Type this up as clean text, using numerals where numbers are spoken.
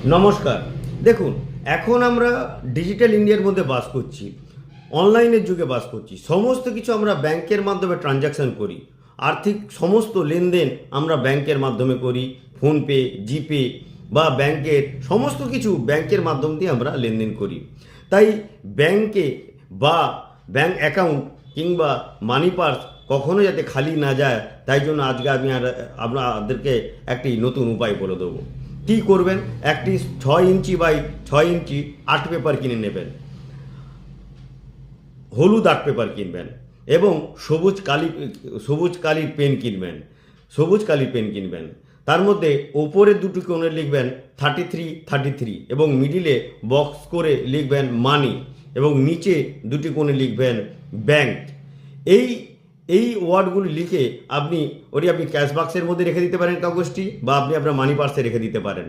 নমস্কার। দেখুন, এখন আমরা ডিজিটাল ইন্ডিয়ার মধ্যে বাস করছি, অনলাইনের যুগে বাস করছি। সমস্ত কিছু আমরা ব্যাংকের মাধ্যমে ট্রানজাকশন করি। আর্থিক সমস্ত লেনদেন আমরা ব্যাংকের মাধ্যমে করি। ফোনপে, জিপে বা ব্যাংকের সমস্ত কিছু ব্যাংকের মাধ্যম দিয়ে আমরা লেনদেন করি। তাই ব্যাংকে বা ব্যাংক অ্যাকাউন্ট কিংবা মানি পার্স কখনো যাতে খালি না যায়, তাই জন্য আজকে আমি আপনাদেরকে একটি নতুন উপায় বলে দেবো। কী করবেন? একটি 6 inch by 6 inch art paper কিনে নেবেন, হলুদ আর্ট পেপার কিনবেন এবং সবুজ কালির পেন কিনবেন। তার মধ্যে ওপরে দুটি কোণে লিখবেন 33 এবং মিডিলে বক্স করে লিখবেন মানি এবং নিচে দুটি কোণে লিখবেন ব্যাংক। এই এই ওয়ার্ডগুলি লিখে আপনি ক্যাশ বাক্সের মধ্যে রেখে দিতে পারেন কাগজটি, বা আপনি আপনার মানি পার্সে রেখে দিতে পারেন।